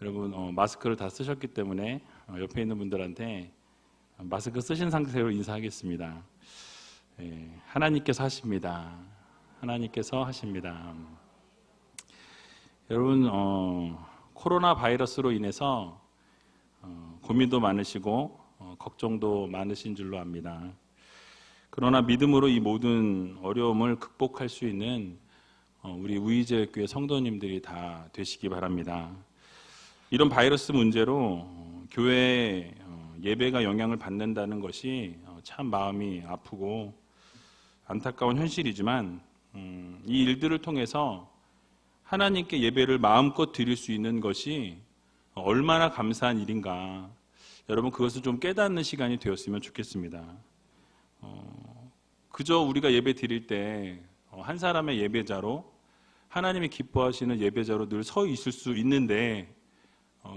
여러분 마스크를 다 쓰셨기 때문에 옆에 있는 분들한테 마스크 쓰신 상태로 인사하겠습니다. 하나님께서 하십니다. 하나님께서 하십니다. 여러분 코로나 바이러스로 인해서 고민도 많으시고 걱정도 많으신 줄로 압니다. 그러나 믿음으로 이 모든 어려움을 극복할 수 있는 우리 우이제교회 성도님들이 다 되시기 바랍니다. 이런 바이러스 문제로 교회에 예배가 영향을 받는다는 것이 참 마음이 아프고 안타까운 현실이지만 이 일들을 통해서 하나님께 예배를 마음껏 드릴 수 있는 것이 얼마나 감사한 일인가, 여러분 그것을 좀 깨닫는 시간이 되었으면 좋겠습니다. 그저 우리가 예배 드릴 때 한 사람의 예배자로, 하나님이 기뻐하시는 예배자로 늘 서 있을 수 있는데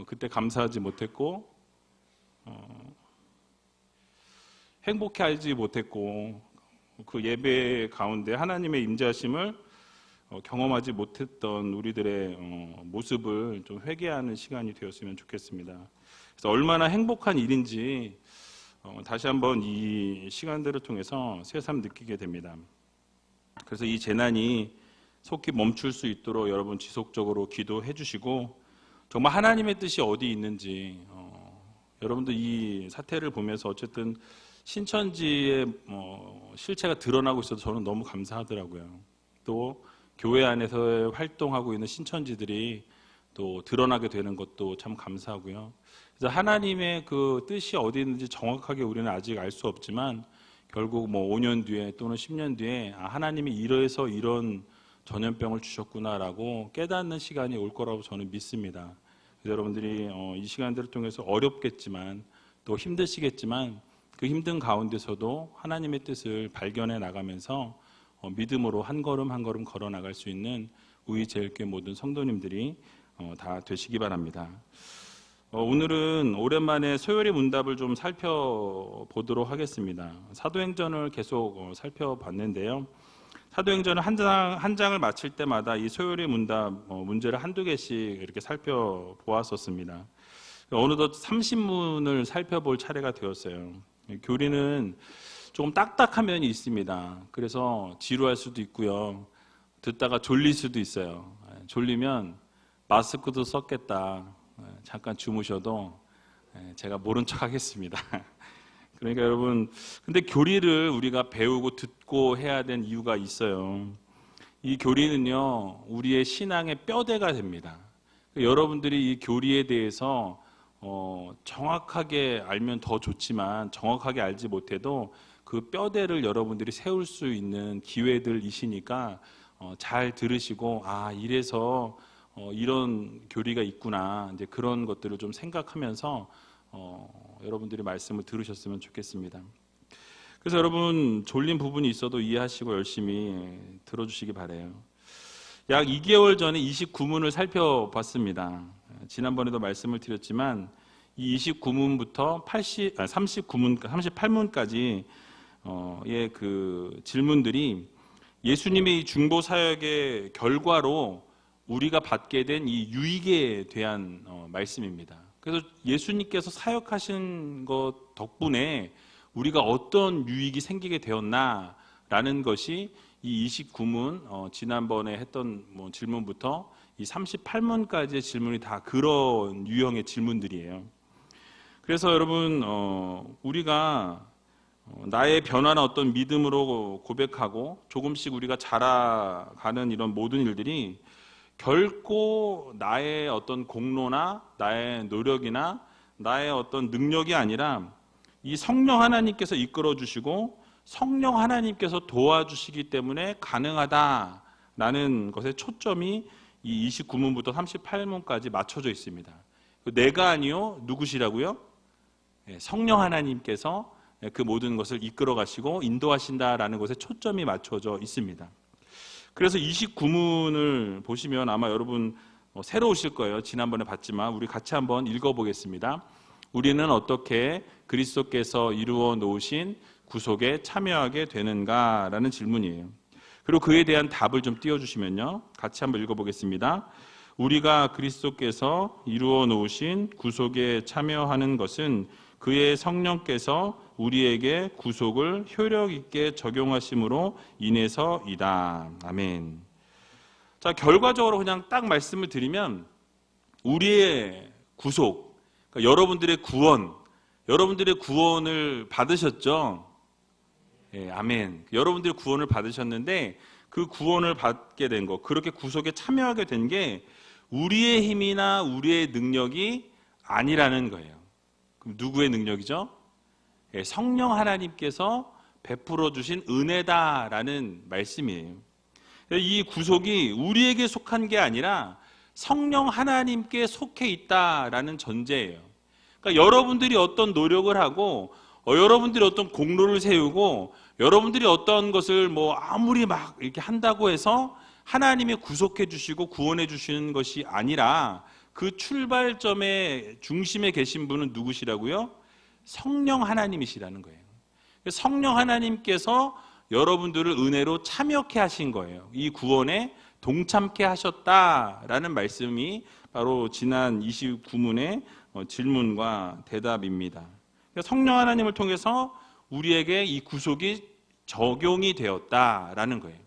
그때 감사하지 못했고 행복해 하지 못했고 그 예배 가운데 하나님의 임재하심을 경험하지 못했던 우리들의 모습을 좀 회개하는 시간이 되었으면 좋겠습니다. 그래서 얼마나 행복한 일인지 다시 한번 이 시간들을 통해서 새삼 느끼게 됩니다. 그래서 이 재난이 속히 멈출 수 있도록 여러분 지속적으로 기도해 주시고, 정말 하나님의 뜻이 어디 있는지 여러분들 이 사태를 보면서 어쨌든 신천지의 실체가 드러나고 있어서 저는 너무 감사하더라고요. 또 교회 안에서 활동하고 있는 신천지들이 또 드러나게 되는 것도 참 감사하고요. 그래서 하나님의 그 뜻이 어디 있는지 정확하게 우리는 아직 알 수 없지만 결국 5년 뒤에 또는 10년 뒤에 하나님이 이래서 이런 전염병을 주셨구나라고 깨닫는 시간이 올 거라고 저는 믿습니다. 그래서 여러분들이 이 시간들을 통해서 어렵겠지만 또 힘드시겠지만 그 힘든 가운데서도 하나님의 뜻을 발견해 나가면서 믿음으로 한 걸음 한 걸음 걸어 나갈 수 있는 우이제일교회 모든 성도님들이 다 되시기 바랍니다. 오늘은 오랜만에 소요리 문답을 좀 살펴보도록 하겠습니다. 사도행전을 계속 살펴봤는데요. 사도행전은 한 장을 마칠 때마다 이 소요리 문답 문제를 한두 개씩 이렇게 살펴보았었습니다. 어느덧 30문을 살펴볼 차례가 되었어요. 교리는 조금 딱딱한 면이 있습니다. 그래서 지루할 수도 있고요. 듣다가 졸릴 수도 있어요. 졸리면 마스크도 썼겠다. 잠깐 주무셔도 제가 모른 척 하겠습니다. 그러니까 여러분, 근데 교리를 우리가 배우고 듣고 해야 된 이유가 있어요. 이 교리는요, 우리의 신앙의 뼈대가 됩니다. 여러분들이 이 교리에 대해서 정확하게 알면 더 좋지만 정확하게 알지 못해도 그 뼈대를 여러분들이 세울 수 있는 기회들이시니까 잘 들으시고 이래서 이런 교리가 있구나, 이제 그런 것들을 좀 생각하면서 여러분들이 말씀을 들으셨으면 좋겠습니다. 그래서 여러분 졸린 부분이 있어도 이해하시고 열심히 들어주시기 바라요. 약 2개월 전에 29문을 살펴봤습니다. 지난번에도 말씀을 드렸지만 이 29문부터 38문까지 그 질문들이 예수님의 이 중보 사역의 결과로 우리가 받게 된 이 유익에 대한 말씀입니다. 그래서 예수님께서 사역하신 것 덕분에 우리가 어떤 유익이 생기게 되었나라는 것이 이 29문 지난번에 했던 질문부터 이 38문까지의 질문이 다 그런 유형의 질문들이에요. 그래서 여러분 우리가 나의 변화나 어떤 믿음으로 고백하고 조금씩 우리가 자라가는 이런 모든 일들이 결코 나의 어떤 공로나 나의 노력이나 나의 어떤 능력이 아니라 이 성령 하나님께서 이끌어 주시고 성령 하나님께서 도와주시기 때문에 가능하다라는 것에 초점이 이 29문부터 38문까지 맞춰져 있습니다. 내가 아니요 누구시라고요? 성령 하나님께서 그 모든 것을 이끌어 가시고 인도하신다라는 것에 초점이 맞춰져 있습니다. 그래서 29문을 보시면 아마 여러분 새로우실 거예요. 지난번에 봤지만 우리 같이 한번 읽어보겠습니다. 우리는 어떻게 그리스도께서 이루어 놓으신 구속에 참여하게 되는가? 라는 질문이에요. 그리고 그에 대한 답을 좀 띄워주시면요. 같이 한번 읽어보겠습니다. 우리가 그리스도께서 이루어 놓으신 구속에 참여하는 것은 그의 성령께서 우리에게 구속을 효력 있게 적용하심으로 인해서이다. 아멘. 자, 결과적으로 그냥 딱 말씀을 드리면 우리의 구속, 그러니까 여러분들의 구원을 받으셨죠? 예, 아멘. 여러분들이 구원을 받으셨는데 그 구원을 받게 된 것, 그렇게 구속에 참여하게 된 게 우리의 힘이나 우리의 능력이 아니라는 거예요. 그럼 누구의 능력이죠? 예, 성령 하나님께서 베풀어 주신 은혜다라는 말씀이에요. 이 구속이 우리에게 속한 게 아니라 성령 하나님께 속해 있다라는 전제예요. 그러니까 여러분들이 어떤 노력을 하고 여러분들이 어떤 공로를 세우고 여러분들이 어떤 것을 아무리 막 이렇게 한다고 해서 하나님이 구속해 주시고 구원해 주시는 것이 아니라 그 출발점의 중심에 계신 분은 누구시라고요? 성령 하나님이시라는 거예요. 성령 하나님께서 여러분들을 은혜로 참여케 하신 거예요. 이 구원에 동참케 하셨다라는 말씀이 바로 지난 29문의 질문과 대답입니다. 성령 하나님을 통해서 우리에게 이 구속이 적용이 되었다라는 거예요.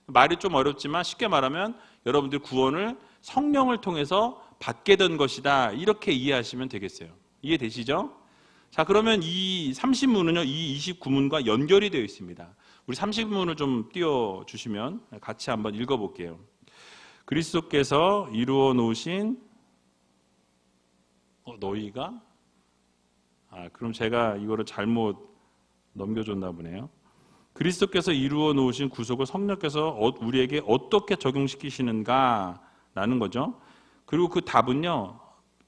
말이 좀 어렵지만 쉽게 말하면 여러분들 구원을 성령을 통해서 받게 된 것이다, 이렇게 이해하시면 되겠어요. 이해되시죠? 자, 그러면 이 30문은요 이 29문과 연결이 되어 있습니다. 우리 30문을 좀 띄워주시면 같이 한번 읽어볼게요. 그리스도께서 이루어 놓으신 너희가? 그럼 제가 이거를 잘못 넘겨줬나 보네요. 그리스도께서 이루어 놓으신 구속을 성령께서 우리에게 어떻게 적용시키시는가 라는 거죠. 그리고 그 답은요,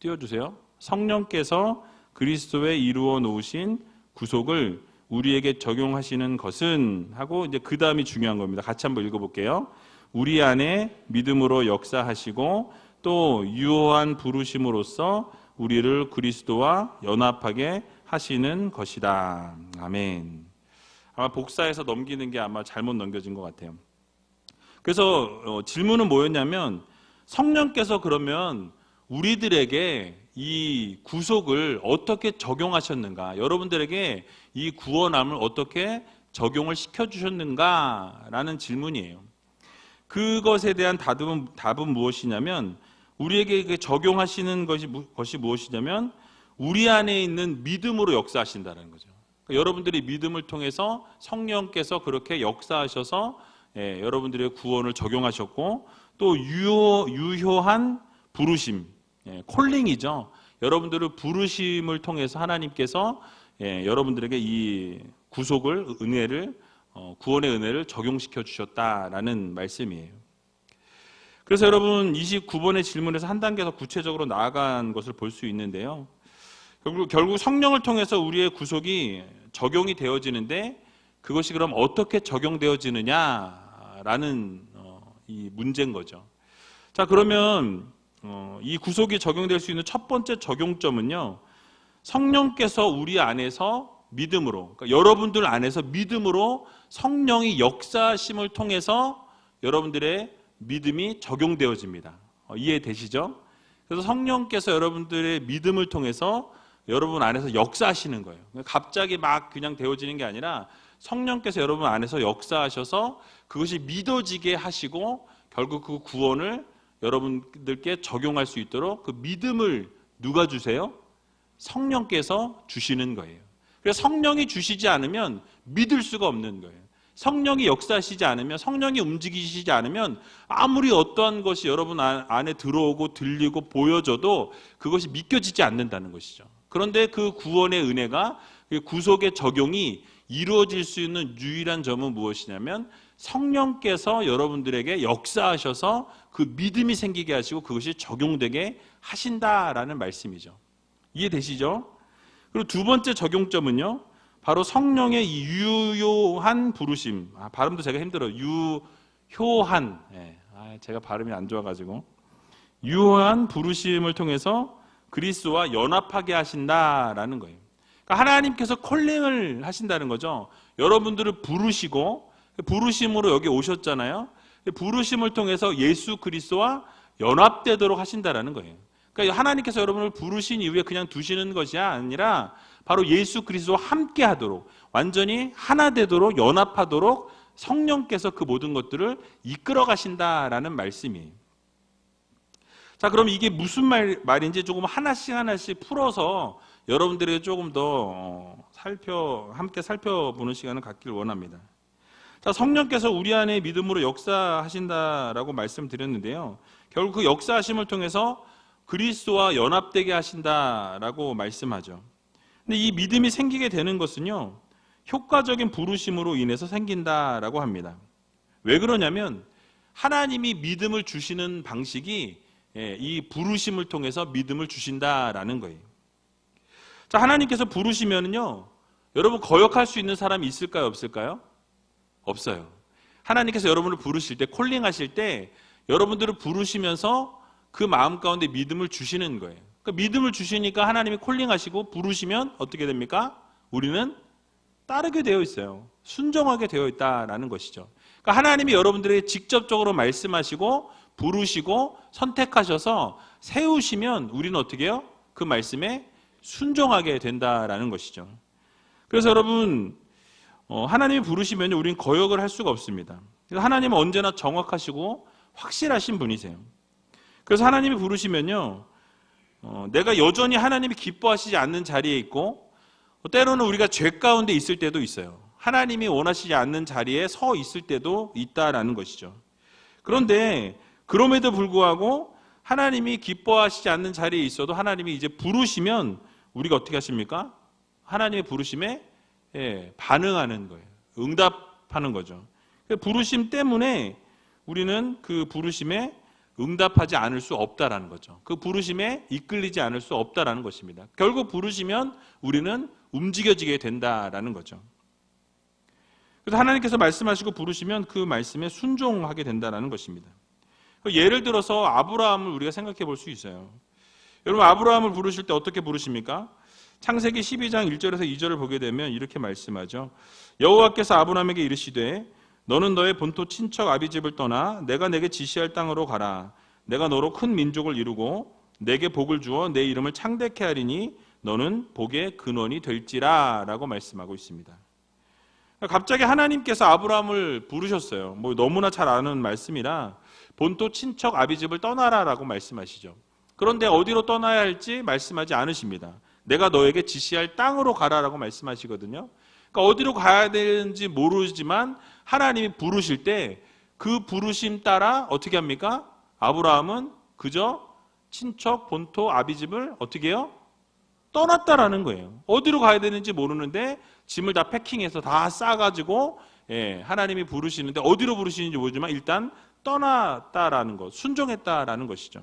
띄워주세요. 성령께서 그리스도에 이루어 놓으신 구속을 우리에게 적용하시는 것은 하고 이제 그 다음이 중요한 겁니다. 같이 한번 읽어볼게요. 우리 안에 믿음으로 역사하시고 또 유효한 부르심으로써 우리를 그리스도와 연합하게 하시는 것이다. 아멘. 아마 복사해서 넘기는 게 아마 잘못 넘겨진 것 같아요. 그래서 질문은 뭐였냐면 성령께서 그러면 우리들에게 이 구속을 어떻게 적용하셨는가, 여러분들에게 이 구원함을 어떻게 적용을 시켜주셨는가라는 질문이에요. 그것에 대한 답은 무엇이냐면 우리에게 적용하시는 것이 무엇이냐면 우리 안에 있는 믿음으로 역사하신다는 거죠. 그러니까 여러분들이 믿음을 통해서 성령께서 그렇게 역사하셔서 여러분들의 구원을 적용하셨고 또 유효한 부르심, 콜링이죠. 여러분들을 부르심을 통해서 하나님께서 여러분들에게 이 구속을, 구원의 은혜를 적용시켜 주셨다라는 말씀이에요. 그래서 여러분 29번의 질문에서 한 단계 더 구체적으로 나아간 것을 볼 수 있는데요. 결국 성령을 통해서 우리의 구속이 적용이 되어지는데 그것이 그럼 어떻게 적용되어지느냐라는 이 문제인 거죠. 자, 그러면 이 구속이 적용될 수 있는 첫 번째 적용점은요, 성령께서 우리 안에서 믿음으로, 그러니까 여러분들 안에서 믿음으로 성령이 역사하심을 통해서 여러분들의 믿음이 적용되어집니다. 이해되시죠? 그래서 성령께서 여러분들의 믿음을 통해서 여러분 안에서 역사하시는 거예요. 갑자기 막 그냥 되어지는 게 아니라 성령께서 여러분 안에서 역사하셔서 그것이 믿어지게 하시고 결국 그 구원을 여러분들께 적용할 수 있도록 그 믿음을 누가 주세요? 성령께서 주시는 거예요. 그래서 성령이 주시지 않으면 믿을 수가 없는 거예요. 성령이 역사하시지 않으면, 성령이 움직이시지 않으면 아무리 어떠한 것이 여러분 안에 들어오고 들리고 보여져도 그것이 믿겨지지 않는다는 것이죠. 그런데 그 구원의 은혜가, 구속의 적용이 이루어질 수 있는 유일한 점은 무엇이냐면 성령께서 여러분들에게 역사하셔서 그 믿음이 생기게 하시고 그것이 적용되게 하신다라는 말씀이죠. 이해되시죠? 그리고 두 번째 적용점은요, 바로 성령의 이 유효한 부르심. 발음도 제가 힘들어요. 유효한. 제가 발음이 안 좋아가지고. 유효한 부르심을 통해서 그리스도와 연합하게 하신다라는 거예요. 그러니까 하나님께서 콜링을 하신다는 거죠. 여러분들을 부르시고, 부르심으로 여기 오셨잖아요. 부르심을 통해서 예수 그리스도와 연합되도록 하신다라는 거예요. 그러니까 하나님께서 여러분을 부르신 이후에 그냥 두시는 것이 아니라 바로 예수 그리스도와 함께 하도록, 완전히 하나 되도록, 연합하도록 성령께서 그 모든 것들을 이끌어 가신다라는 말씀이에요. 자, 그럼 이게 무슨 말인지 조금 하나씩 풀어서 여러분들에게 조금 더 함께 살펴보는 시간을 갖길 원합니다. 자, 성령께서 우리 안에 믿음으로 역사하신다라고 말씀드렸는데요. 결국 그 역사하심을 통해서 그리스도와 연합되게 하신다라고 말씀하죠. 근데 이 믿음이 생기게 되는 것은요, 효과적인 부르심으로 인해서 생긴다라고 합니다. 왜 그러냐면 하나님이 믿음을 주시는 방식이 이 부르심을 통해서 믿음을 주신다라는 거예요. 자, 하나님께서 부르시면요, 여러분 거역할 수 있는 사람이 있을까요, 없을까요? 없어요. 하나님께서 여러분을 부르실 때, 콜링하실 때 여러분들을 부르시면서 그 마음 가운데 믿음을 주시는 거예요. 그러니까 믿음을 주시니까 하나님이 콜링하시고 부르시면 어떻게 됩니까? 우리는 따르게 되어 있어요. 순종하게 되어 있다라는 것이죠. 그러니까 하나님이 여러분들에게 직접적으로 말씀하시고 부르시고 선택하셔서 세우시면 우리는 어떻게 해요? 그 말씀에 순종하게 된다라는 것이죠. 그래서 여러분, 하나님이 부르시면 우리는 거역을 할 수가 없습니다. 하나님은 언제나 정확하시고 확실하신 분이세요. 그래서 하나님이 부르시면요, 내가 여전히 하나님이 기뻐하시지 않는 자리에 있고, 때로는 우리가 죄 가운데 있을 때도 있어요. 하나님이 원하시지 않는 자리에 서 있을 때도 있다라는 것이죠. 그런데 그럼에도 불구하고 하나님이 기뻐하시지 않는 자리에 있어도 하나님이 이제 부르시면 우리가 어떻게 하십니까? 하나님의 부르심에 반응하는 거예요. 응답하는 거죠. 부르심 때문에 우리는 그 부르심에 응답하지 않을 수 없다라는 거죠. 그 부르심에 이끌리지 않을 수 없다라는 것입니다. 결국 부르시면 우리는 움직여지게 된다라는 거죠. 그래서 하나님께서 말씀하시고 부르시면 그 말씀에 순종하게 된다라는 것입니다. 예를 들어서 아브라함을 우리가 생각해 볼 수 있어요. 여러분, 아브라함을 부르실 때 어떻게 부르십니까? 창세기 12장 1절에서 2절을 보게 되면 이렇게 말씀하죠. 여호와께서 아브라함에게 이르시되 너는 너의 본토 친척 아비집을 떠나 내가 내게 지시할 땅으로 가라. 내가 너로 큰 민족을 이루고 내게 복을 주어 내 이름을 창대케 하리니 너는 복의 근원이 될지라 라고 말씀하고 있습니다. 갑자기 하나님께서 아브라함을 부르셨어요. 너무나 잘 아는 말씀이라 본토 친척 아비집을 떠나라 라고 말씀하시죠. 그런데 어디로 떠나야 할지 말씀하지 않으십니다. 내가 너에게 지시할 땅으로 가라라고 말씀하시거든요. 그러니까 어디로 가야 되는지 모르지만 하나님이 부르실 때 그 부르심 따라 어떻게 합니까? 아브라함은 그저 친척 본토 아비집을 어떻게 해요? 떠났다라는 거예요. 어디로 가야 되는지 모르는데 짐을 다 패킹해서 다 싸가지고 하나님이 부르시는데 어디로 부르시는지 모르지만 일단 떠났다라는 것, 순종했다라는 것이죠.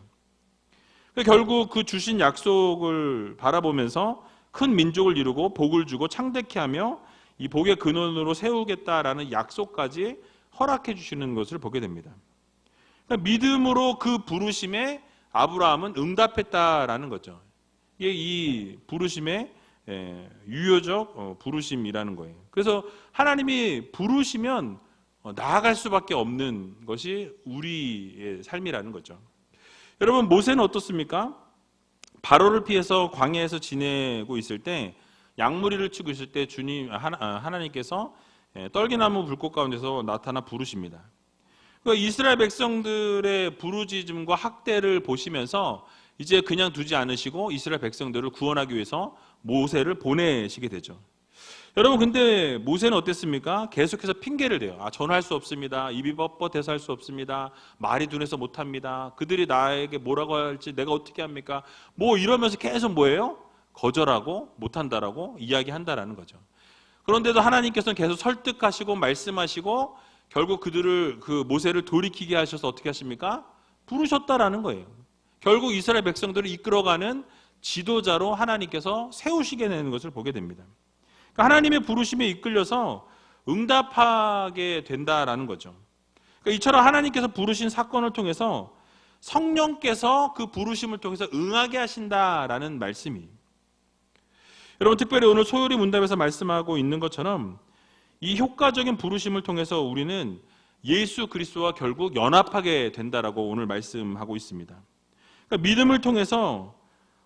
결국 그 주신 약속을 바라보면서 큰 민족을 이루고 복을 주고 창대케 하며 이 복의 근원으로 세우겠다라는 약속까지 허락해 주시는 것을 보게 됩니다. 그러니까 믿음으로 그 부르심에 아브라함은 응답했다라는 거죠. 이게 이 부르심의 유효적 부르심이라는 거예요. 그래서 하나님이 부르시면 나아갈 수밖에 없는 것이 우리의 삶이라는 거죠. 여러분, 모세는 어떻습니까? 바로를 피해서 광야에서 지내고 있을 때 양무리를 치고 있을 때 하나님께서 떨기나무 불꽃 가운데서 나타나 부르십니다. 이스라엘 백성들의 부르짖음과 학대를 보시면서 이제 그냥 두지 않으시고 이스라엘 백성들을 구원하기 위해서 모세를 보내시게 되죠. 여러분, 근데 모세는 어땠습니까? 계속해서 핑계를 대요. 저는 할 수 없습니다. 입이 뻣뻣해서 할 수 없습니다. 말이 둔해서 못합니다. 그들이 나에게 뭐라고 할지 내가 어떻게 합니까? 이러면서 계속 뭐예요? 거절하고 못한다라고 이야기한다라는 거죠. 그런데도 하나님께서는 계속 설득하시고 말씀하시고 결국 그 모세를 돌이키게 하셔서 어떻게 하십니까? 부르셨다라는 거예요. 결국 이스라엘 백성들을 이끌어가는 지도자로 하나님께서 세우시게 되는 것을 보게 됩니다. 그러니까 하나님의 부르심에 이끌려서 응답하게 된다라는 거죠. 그러니까 이처럼 하나님께서 부르신 사건을 통해서 성령께서 그 부르심을 통해서 응하게 하신다라는 말씀이에요. 여러분, 특별히 오늘 소요리 문답에서 말씀하고 있는 것처럼 이 효과적인 부르심을 통해서 우리는 예수 그리스도와 결국 연합하게 된다라고 오늘 말씀하고 있습니다. 그러니까 믿음을 통해서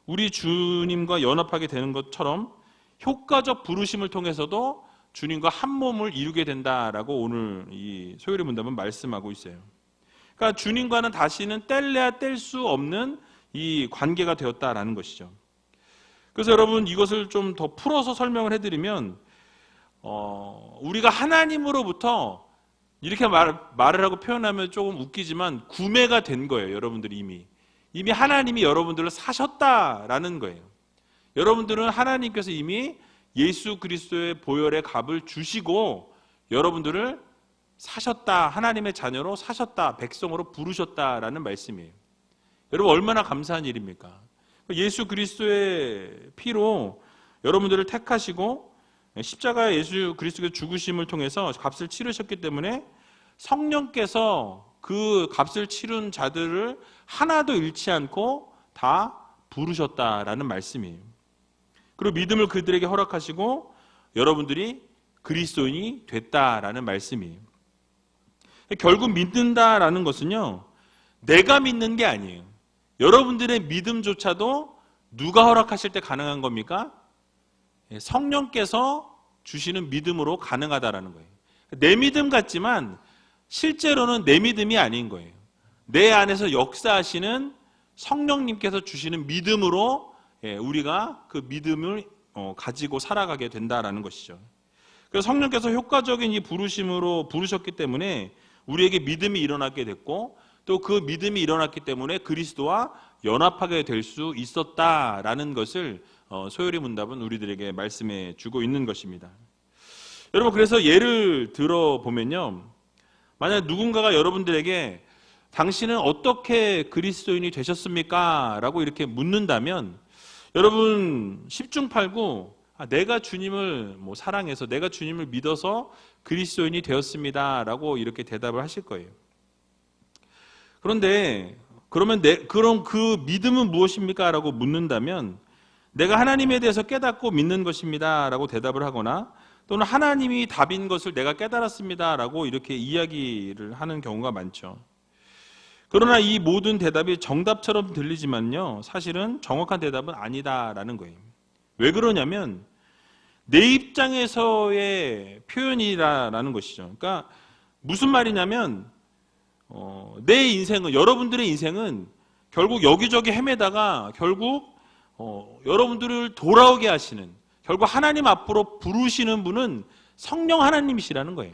우리 주님과 연합하게 되는 것처럼 효과적 부르심을 통해서도 주님과 한 몸을 이루게 된다라고 오늘 이 소요리 문답은 말씀하고 있어요. 그러니까 주님과는 다시는 뗄래야 뗄 수 없는 이 관계가 되었다라는 것이죠. 그래서 여러분 이것을 좀 더 풀어서 설명을 해드리면 우리가 하나님으로부터 이렇게 말을 하고 표현하면 조금 웃기지만 구매가 된 거예요. 여러분들이 이미 하나님이 여러분들을 사셨다라는 거예요. 여러분들은 하나님께서 이미 예수 그리스도의 보혈의 값을 주시고 여러분들을 사셨다, 하나님의 자녀로 사셨다, 백성으로 부르셨다라는 말씀이에요. 여러분 얼마나 감사한 일입니까? 예수 그리스도의 피로 여러분들을 택하시고 십자가에 예수 그리스도의 죽으심을 통해서 값을 치르셨기 때문에 성령께서 그 값을 치른 자들을 하나도 잃지 않고 다 부르셨다라는 말씀이에요. 그리고 믿음을 그들에게 허락하시고 여러분들이 그리스도인이 됐다라는 말씀이에요. 결국 믿는다라는 것은요, 내가 믿는 게 아니에요. 여러분들의 믿음조차도 누가 허락하실 때 가능한 겁니까? 성령께서 주시는 믿음으로 가능하다라는 거예요. 내 믿음 같지만 실제로는 내 믿음이 아닌 거예요. 내 안에서 역사하시는 성령님께서 주시는 믿음으로 우리가 그 믿음을 가지고 살아가게 된다라는 것이죠. 그래서 성령께서 효과적인 이 부르심으로 부르셨기 때문에 우리에게 믿음이 일어나게 됐고 또 그 믿음이 일어났기 때문에 그리스도와 연합하게 될 수 있었다라는 것을 소요리 문답은 우리들에게 말씀해 주고 있는 것입니다. 여러분 그래서 예를 들어 보면요, 만약 누군가가 여러분들에게 당신은 어떻게 그리스도인이 되셨습니까? 라고 이렇게 묻는다면 여러분 10중 8구 내가 주님을 사랑해서 내가 주님을 믿어서 그리스도인이 되었습니다 라고 이렇게 대답을 하실 거예요. 그런데 그럼 그 믿음은 무엇입니까? 라고 묻는다면 내가 하나님에 대해서 깨닫고 믿는 것입니다 라고 대답을 하거나 또는 하나님이 답인 것을 내가 깨달았습니다 라고 이렇게 이야기를 하는 경우가 많죠. 그러나 이 모든 대답이 정답처럼 들리지만요, 사실은 정확한 대답은 아니다라는 거예요. 왜 그러냐면 내 입장에서의 표현이라는 것이죠. 그러니까 무슨 말이냐면 내 인생은, 여러분들의 인생은 결국 여기저기 헤매다가 결국 여러분들을 돌아오게 하시는, 결국 하나님 앞으로 부르시는 분은 성령 하나님이시라는 거예요.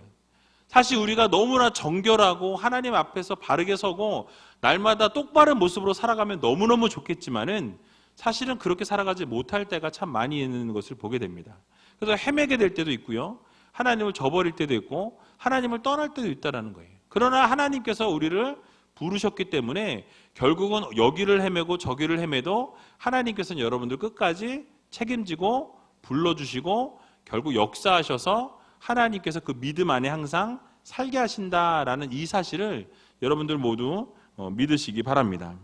사실 우리가 너무나 정결하고 하나님 앞에서 바르게 서고 날마다 똑바른 모습으로 살아가면 너무너무 좋겠지만은 사실은 그렇게 살아가지 못할 때가 참 많이 있는 것을 보게 됩니다. 그래서 헤매게 될 때도 있고요, 하나님을 저버릴 때도 있고 하나님을 떠날 때도 있다는 거예요. 그러나 하나님께서 우리를 부르셨기 때문에 결국은 여기를 헤매고 저기를 헤매도 하나님께서는 여러분들 끝까지 책임지고 불러주시고 결국 역사하셔서 하나님께서 그 믿음 안에 항상 살게 하신다라는 이 사실을 여러분들 모두 믿으시기 바랍니다.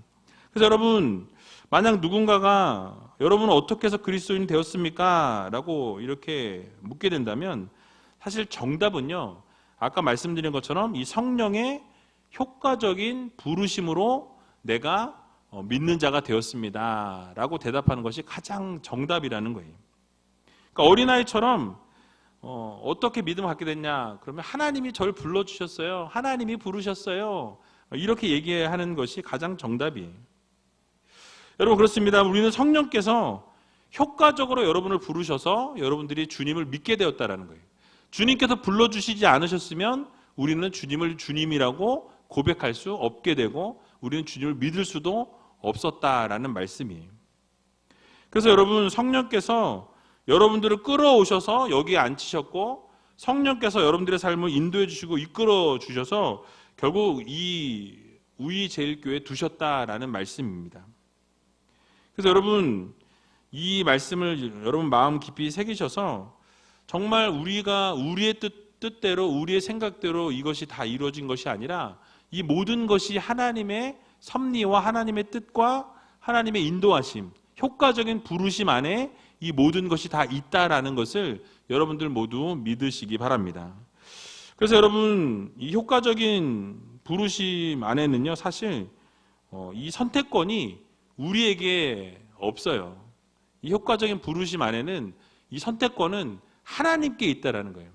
그래서 여러분, 만약 누군가가 여러분은 어떻게 해서 그리스도인이 되었습니까? 라고 이렇게 묻게 된다면 사실 정답은요, 아까 말씀드린 것처럼 이 성령의 효과적인 부르심으로 내가 믿는 자가 되었습니다 라고 대답하는 것이 가장 정답이라는 거예요. 그러니까 어린아이처럼 어떻게 믿음을 갖게 됐냐? 그러면 하나님이 저를 불러주셨어요. 하나님이 부르셨어요. 이렇게 얘기하는 것이 가장 정답이에요. 여러분 그렇습니다. 우리는 성령께서 효과적으로 여러분을 부르셔서 여러분들이 주님을 믿게 되었다는 거예요. 주님께서 불러주시지 않으셨으면 우리는 주님을 주님이라고 고백할 수 없게 되고 우리는 주님을 믿을 수도 없었다라는 말씀이에요. 그래서 여러분 성령께서 여러분들을 끌어오셔서 여기에 앉히셨고 성령께서 여러분들의 삶을 인도해 주시고 이끌어 주셔서 결국 이 우이제일교회에 두셨다라는 말씀입니다. 그래서 여러분 이 말씀을 여러분 마음 깊이 새기셔서 정말 우리가 우리의 뜻대로 우리의 생각대로 이것이 다 이루어진 것이 아니라 이 모든 것이 하나님의 섭리와 하나님의 뜻과 하나님의 인도하심, 효과적인 부르심 안에 이 모든 것이 다 있다라는 것을 여러분들 모두 믿으시기 바랍니다. 그래서 여러분, 이 효과적인 부르심 안에는요, 사실 이 선택권이 우리에게 없어요. 이 효과적인 부르심 안에는 이 선택권은 하나님께 있다라는 거예요.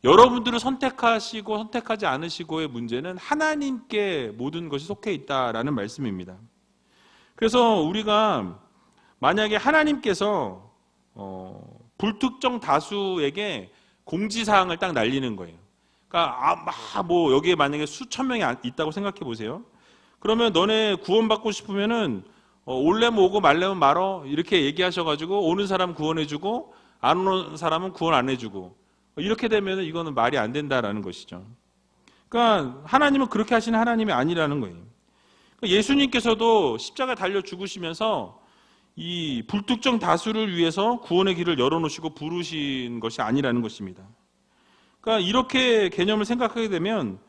여러분들을 선택하시고 선택하지 않으시고의 문제는 하나님께 모든 것이 속해 있다라는 말씀입니다. 그래서 우리가 만약에 하나님께서 불특정 다수에게 공지사항을 딱 날리는 거예요. 그러니까 뭐 여기에 만약에 수천 명이 있다고 생각해 보세요. 그러면 너네 구원받고 싶으면은 올래면 오고 말래면 말어 이렇게 얘기하셔가지고 오는 사람 구원해주고 안 오는 사람은 구원 안 해주고 이렇게 되면 이거는 말이 안 된다라는 것이죠. 그러니까 하나님은 그렇게 하시는 하나님이 아니라는 거예요. 그러니까 예수님께서도 십자가 달려 죽으시면서 이 불특정 다수를 위해서 구원의 길을 열어놓으시고 부르신 것이 아니라는 것입니다. 그러니까 이렇게 개념을 생각하게 되면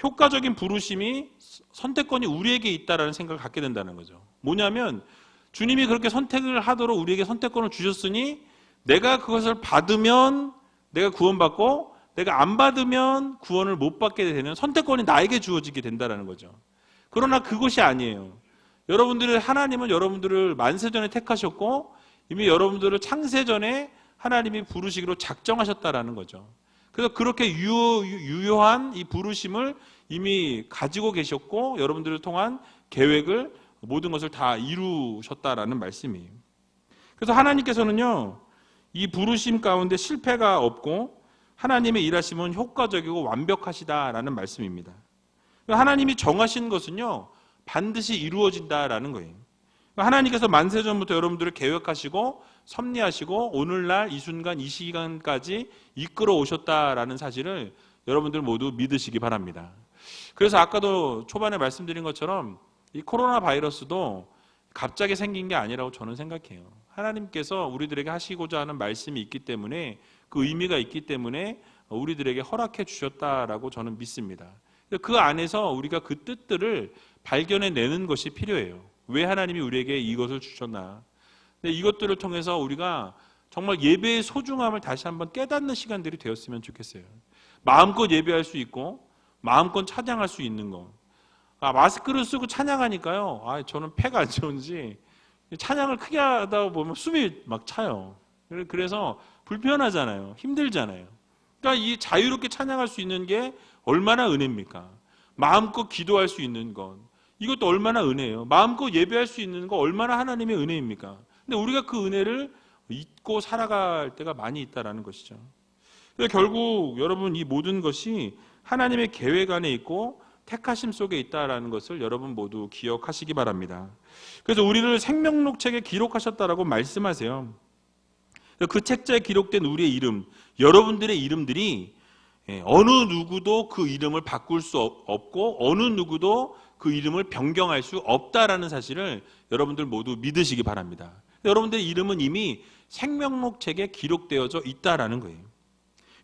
효과적인 부르심이 선택권이 우리에게 있다라는 생각을 갖게 된다는 거죠. 뭐냐면 주님이 그렇게 선택을 하도록 우리에게 선택권을 주셨으니 내가 그것을 받으면 내가 구원받고 내가 안 받으면 구원을 못 받게 되는 선택권이 나에게 주어지게 된다는 거죠. 그러나 그것이 아니에요. 하나님은 여러분들을 만세전에 택하셨고 이미 여러분들을 창세전에 하나님이 부르시기로 작정하셨다라는 거죠. 그래서 그렇게 유효한 이 부르심을 이미 가지고 계셨고 여러분들을 통한 계획을 모든 것을 다 이루셨다라는 말씀이에요. 그래서 하나님께서는요 이 부르심 가운데 실패가 없고 하나님의 일하심은 효과적이고 완벽하시다라는 말씀입니다. 하나님이 정하신 것은요 반드시 이루어진다라는 거예요. 하나님께서 만세전부터 여러분들을 계획하시고 섭리하시고 오늘날 이 순간 이 시간까지 이끌어 오셨다라는 사실을 여러분들 모두 믿으시기 바랍니다. 그래서 아까도 초반에 말씀드린 것처럼 이 코로나 바이러스도 갑자기 생긴 게 아니라고 저는 생각해요. 하나님께서 우리들에게 하시고자 하는 말씀이 있기 때문에 그 의미가 있기 때문에 우리들에게 허락해 주셨다라고 저는 믿습니다. 그 안에서 우리가 그 뜻들을 발견해내는 것이 필요해요. 왜 하나님이 우리에게 이것을 주셨나. 근데 이것들을 통해서 우리가 정말 예배의 소중함을 다시 한번 깨닫는 시간들이 되었으면 좋겠어요. 마음껏 예배할 수 있고 마음껏 찬양할 수 있는 것. 마스크를 쓰고 찬양하니까요. 저는 폐가 안 좋은지 찬양을 크게 하다 보면 숨이 막 차요. 그래서 불편하잖아요. 힘들잖아요. 그러니까 이 자유롭게 찬양할 수 있는 게 얼마나 은혜입니까? 마음껏 기도할 수 있는 것. 이것도 얼마나 은혜예요. 마음껏 예배할 수 있는 거 얼마나 하나님의 은혜입니까? 근데 우리가 그 은혜를 잊고 살아갈 때가 많이 있다라는 것이죠. 그래서 결국 여러분 이 모든 것이 하나님의 계획 안에 있고 택하심 속에 있다라는 것을 여러분 모두 기억하시기 바랍니다. 그래서 우리를 생명록 책에 기록하셨다라고 말씀하세요. 그 책자에 기록된 우리의 이름, 여러분들의 이름들이 어느 누구도 그 이름을 바꿀 수 없고 어느 누구도 그 이름을 변경할 수 없다라는 사실을 여러분들 모두 믿으시기 바랍니다. 여러분들의 이름은 이미 생명록 책에 기록되어져 있다라는 거예요.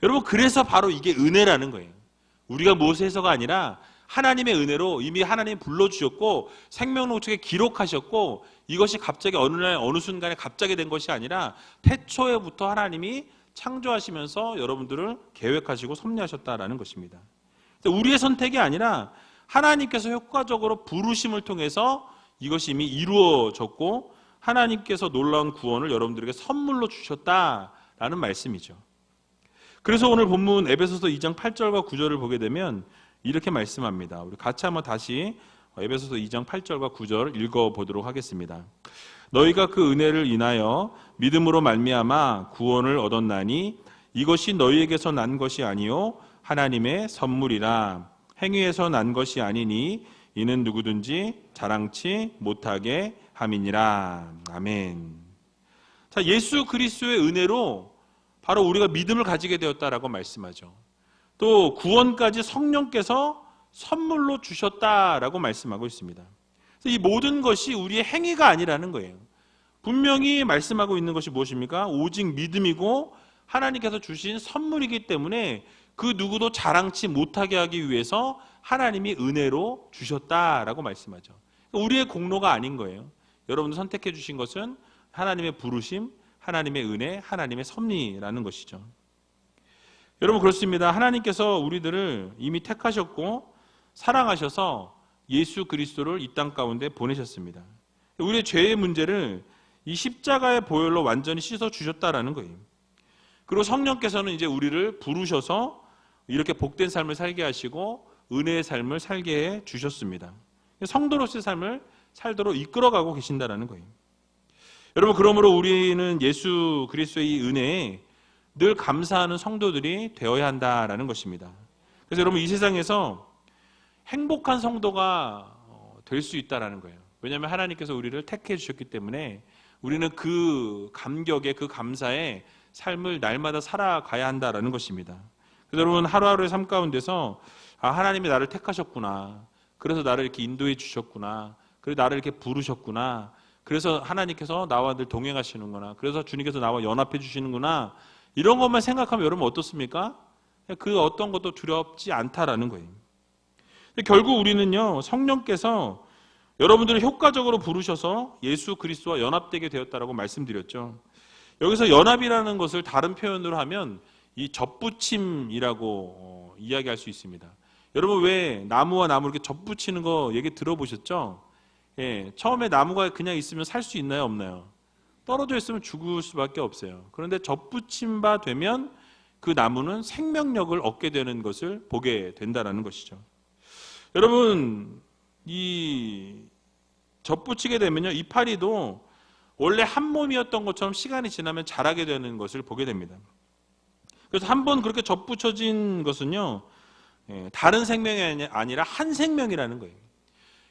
여러분 그래서 바로 이게 은혜라는 거예요. 우리가 무엇에서가 아니라 하나님의 은혜로 이미 하나님이 불러주셨고 생명록 책에 기록하셨고 이것이 갑자기 어느 날 어느 순간에 갑자기 된 것이 아니라 태초에부터 하나님이 창조하시면서 여러분들을 계획하시고 섭리하셨다라는 것입니다. 우리의 선택이 아니라 하나님께서 효과적으로 부르심을 통해서 이것이 이미 이루어졌고 하나님께서 놀라운 구원을 여러분들에게 선물로 주셨다라는 말씀이죠. 그래서 오늘 본문 에베소서 2장 8절과 9절을 보게 되면 이렇게 말씀합니다. 우리 같이 한번 다시 에베소서 2장 8절과 9절 읽어보도록 하겠습니다. 너희가 그 은혜를 인하여 믿음으로 말미암아 구원을 얻었나니 이것이 너희에게서 난 것이 아니요 하나님의 선물이라. 행위에서 난 것이 아니니 이는 누구든지 자랑치 못하게 함이니라. 아멘. 자, 예수 그리스도의 은혜로 바로 우리가 믿음을 가지게 되었다라고 말씀하죠. 또 구원까지 성령께서 선물로 주셨다라고 말씀하고 있습니다. 그래서 이 모든 것이 우리의 행위가 아니라는 거예요. 분명히 말씀하고 있는 것이 무엇입니까? 오직 믿음이고 하나님께서 주신 선물이기 때문에 그 누구도 자랑치 못하게 하기 위해서 하나님이 은혜로 주셨다라고 말씀하죠. 우리의 공로가 아닌 거예요. 여러분들 선택해 주신 것은 하나님의 부르심, 하나님의 은혜, 하나님의 섭리라는 것이죠. 여러분 그렇습니다. 하나님께서 우리들을 이미 택하셨고 사랑하셔서 예수 그리스도를 이 땅 가운데 보내셨습니다. 우리의 죄의 문제를 이 십자가의 보혈로 완전히 씻어 주셨다라는 거예요. 그리고 성령께서는 이제 우리를 부르셔서 이렇게 복된 삶을 살게 하시고 은혜의 삶을 살게 해 주셨습니다. 성도로서의 삶을 살도록 이끌어가고 계신다라는 거예요. 여러분 그러므로 우리는 예수 그리스도의 이 은혜에 늘 감사하는 성도들이 되어야 한다라는 것입니다. 그래서 여러분 이 세상에서 행복한 성도가 될 수 있다라는 거예요. 왜냐하면 하나님께서 우리를 택해 주셨기 때문에 우리는 그 감격에 그 감사에 삶을 날마다 살아가야 한다라는 것입니다. 그래서 여러분 하루하루의 삶 가운데서 하나님이 나를 택하셨구나. 그래서 나를 이렇게 인도해 주셨구나. 그래서 나를 이렇게 부르셨구나. 그래서 하나님께서 나와 늘 동행하시는구나. 그래서 주님께서 나와 연합해 주시는구나. 이런 것만 생각하면 여러분 어떻습니까? 그 어떤 것도 두렵지 않다라는 거예요. 결국 우리는요, 성령께서 여러분들을 효과적으로 부르셔서 예수 그리스도와 연합되게 되었다라고 말씀드렸죠. 여기서 연합이라는 것을 다른 표현으로 하면 이 접붙임이라고 이야기할 수 있습니다. 여러분 왜 나무와 나무 이렇게 접붙이는 거 얘기 들어보셨죠? 예, 처음에 나무가 그냥 있으면 살 수 있나요, 없나요? 떨어져 있으면 죽을 수밖에 없어요. 그런데 접붙임 바 되면 그 나무는 생명력을 얻게 되는 것을 보게 된다는 것이죠. 여러분 이 접붙이게 되면요, 이파리도 원래 한 몸이었던 것처럼 시간이 지나면 자라게 되는 것을 보게 됩니다. 그래서 한번 그렇게 접붙여진 것은요, 다른 생명이 아니라 한 생명이라는 거예요.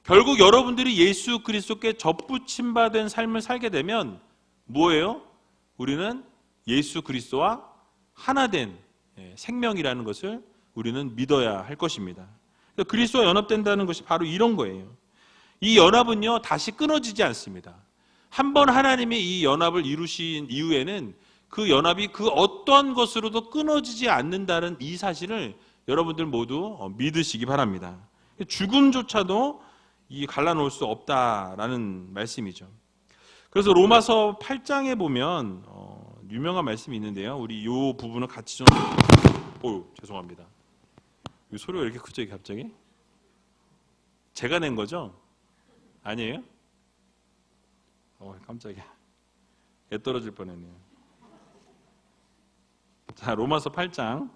결국 여러분들이 예수 그리스도께 접붙임 받은 삶을 살게 되면 뭐예요? 우리는 예수 그리스도와 하나 된 생명이라는 것을 우리는 믿어야 할 것입니다. 그리스도와 연합된다는 것이 바로 이런 거예요. 이 연합은요, 다시 끊어지지 않습니다. 한번 하나님이 이 연합을 이루신 이후에는 그 연합이 그 어떠한 것으로도 끊어지지 않는다는 이 사실을 여러분들 모두 믿으시기 바랍니다. 죽음조차도 갈라놓을 수 없다라는 말씀이죠. 그래서 로마서 8장에 보면 유명한 말씀이 있는데요. 우리 이 부분을 같이 좀 죄송합니다. 이 소리가 이렇게 크죠, 이게 갑자기? 제가 낸 거죠? 아니에요? 깜짝이야. 애 떨어질 뻔했네요. 자, 로마서 8장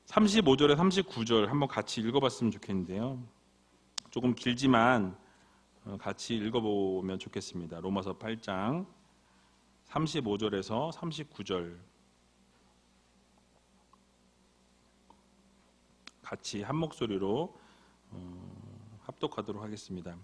35절에 39절 한번 같이 읽어봤으면 좋겠는데요. 조금 길지만 같이 읽어보면 좋겠습니다. 로마서 8장 35절에서 39절 같이 한 목소리로 합독하도록 하겠습니다.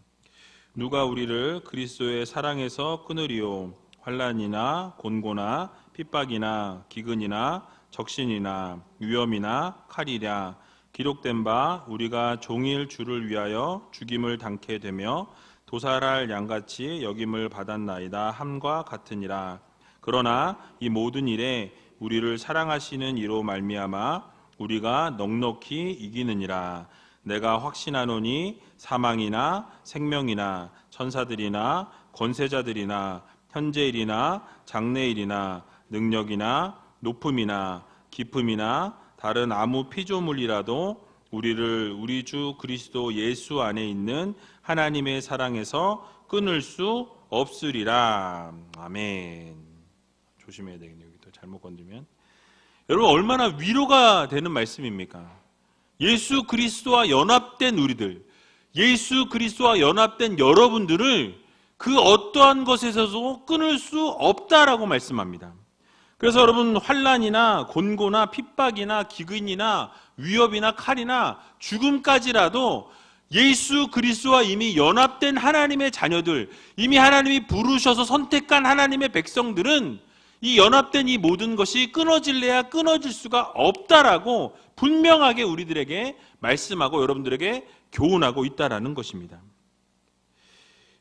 누가 우리를 그리스도의 사랑에서 끊으리요? 환난이나 곤고나 핍박이나 기근이나 적신이나 위험이나 칼이랴. 기록된 바 우리가 종일 주를 위하여 죽임을 당케 되며 도살할 양같이 여김을 받았나이다 함과 같으니라. 그러나 이 모든 일에 우리를 사랑하시는 이로 말미암아 우리가 넉넉히 이기느니라. 내가 확신하노니 사망이나 생명이나 천사들이나 권세자들이나 현재일이나 장래일이나 능력이나 높음이나 깊음이나 다른 아무 피조물이라도 우리를 우리 주 그리스도 예수 안에 있는 하나님의 사랑에서 끊을 수 없으리라. 아멘. 조심해야 되겠네요. 여기 또 잘못 건드면. 여러분 얼마나 위로가 되는 말씀입니까? 예수 그리스도와 연합된 우리들, 예수 그리스도와 연합된 여러분들을 그 어떠한 것에서도 끊을 수 없다라고 말씀합니다. 그래서 여러분 환난이나 곤고나 핍박이나 기근이나 위협이나 칼이나 죽음까지라도 예수 그리스도와 이미 연합된 하나님의 자녀들, 이미 하나님이 부르셔서 선택한 하나님의 백성들은 이 연합된 이 모든 것이 끊어질래야 끊어질 수가 없다라고 분명하게 우리들에게 말씀하고 여러분들에게 교훈하고 있다라는 것입니다.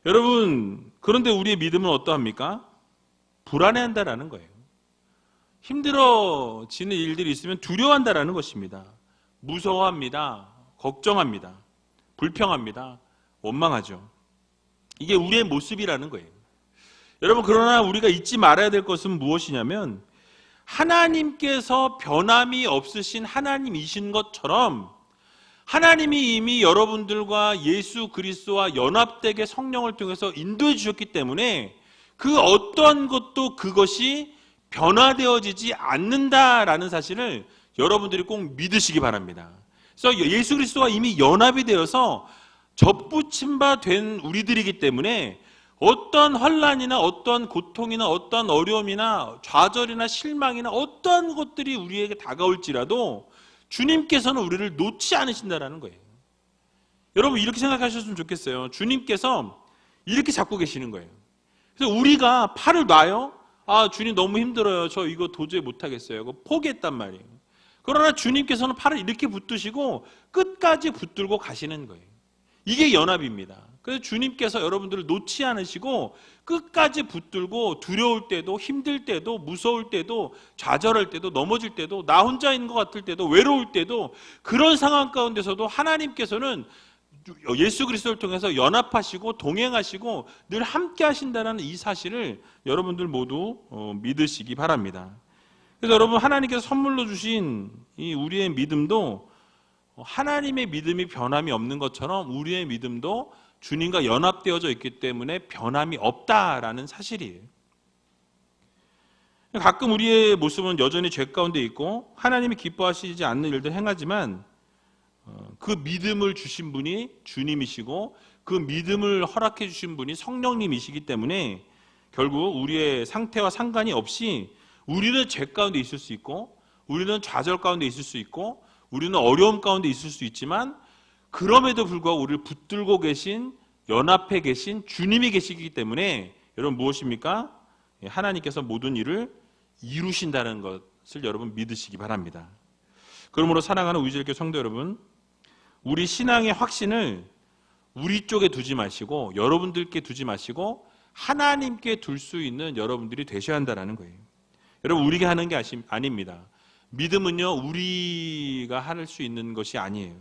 여러분, 그런데 우리의 믿음은 어떠합니까? 불안해한다라는 거예요. 힘들어지는 일들이 있으면 두려워한다라는 것입니다. 무서워합니다. 걱정합니다. 불평합니다. 원망하죠. 이게 우리의 모습이라는 거예요. 여러분, 그러나 우리가 잊지 말아야 될 것은 무엇이냐면 하나님께서 변함이 없으신 하나님이신 것처럼 하나님이 이미 여러분들과 예수 그리스도와 연합되게 성령을 통해서 인도해 주셨기 때문에 그 어떠한 것도 그것이 변화되어지지 않는다라는 사실을 여러분들이 꼭 믿으시기 바랍니다. 그래서 예수 그리스도와 이미 연합이 되어서 접붙임 바 된 우리들이기 때문에 어떤 환난이나 어떤 고통이나 어떤 어려움이나 좌절이나 실망이나 어떤 것들이 우리에게 다가올지라도 주님께서는 우리를 놓지 않으신다라는 거예요. 여러분, 이렇게 생각하셨으면 좋겠어요. 주님께서 이렇게 잡고 계시는 거예요. 그래서 우리가 팔을 놔요. 아, 주님 너무 힘들어요. 저 이거 도저히 못하겠어요. 그거 포기했단 말이에요. 그러나 주님께서는 팔을 이렇게 붙드시고 끝까지 붙들고 가시는 거예요. 이게 연합입니다. 그래서 주님께서 여러분들을 놓지 않으시고 끝까지 붙들고 두려울 때도 힘들 때도 무서울 때도 좌절할 때도 넘어질 때도 나 혼자 있는 것 같을 때도 외로울 때도 그런 상황 가운데서도 하나님께서는 예수 그리스도를 통해서 연합하시고 동행하시고 늘 함께 하신다는 이 사실을 여러분들 모두 믿으시기 바랍니다. 그래서 여러분, 하나님께서 선물로 주신 이 우리의 믿음도 하나님의 믿음이 변함이 없는 것처럼 우리의 믿음도 주님과 연합되어져 있기 때문에 변함이 없다라는 사실이에요. 가끔 우리의 모습은 여전히 죄 가운데 있고 하나님이 기뻐하시지 않는 일들 행하지만 그 믿음을 주신 분이 주님이시고 그 믿음을 허락해 주신 분이 성령님이시기 때문에 결국 우리의 상태와 상관이 없이 우리는 죄 가운데 있을 수 있고 우리는 좌절 가운데 있을 수 있고 우리는 어려움 가운데 있을 수 있지만 그럼에도 불구하고 우리를 붙들고 계신 연합해 계신 주님이 계시기 때문에 여러분 무엇입니까? 하나님께서 모든 일을 이루신다는 것을 여러분 믿으시기 바랍니다. 그러므로 사랑하는 우리절교 성도 여러분, 우리 신앙의 확신을 우리 쪽에 두지 마시고 여러분들께 두지 마시고 하나님께 둘 수 있는 여러분들이 되셔야 한다는 거예요. 여러분, 우리가 하는 게 아닙니다. 믿음은요, 우리가 할 수 있는 것이 아니에요.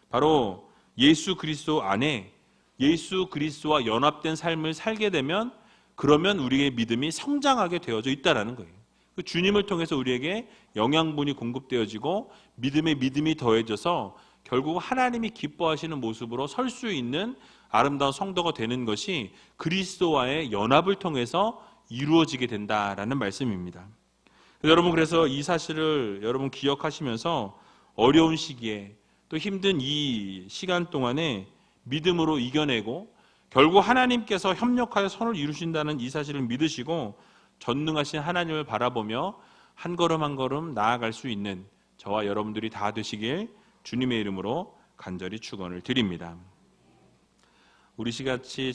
바로 예수 그리스도 안에 예수 그리스도와 연합된 삶을 살게 되면 그러면 우리의 믿음이 성장하게 되어져 있다는 거예요. 그 주님을 통해서 우리에게 영양분이 공급되어지고 믿음에 믿음이 더해져서 결국 하나님이 기뻐하시는 모습으로 설 수 있는 아름다운 성도가 되는 것이 그리스도와의 연합을 통해서 이루어지게 된다라는 말씀입니다. 여러분, 그래서 이 사실을 여러분 기억하시면서 어려운 시기에 또 힘든 이 시간 동안에 믿음으로 이겨내고 결국 하나님께서 협력하여 선을 이루신다는 이 사실을 믿으시고 전능하신 하나님을 바라보며 한 걸음 한 걸음 나아갈 수 있는 저와 여러분들이 다 되시길 주님의 이름으로 간절히 축원을 드립니다. 우리 시같이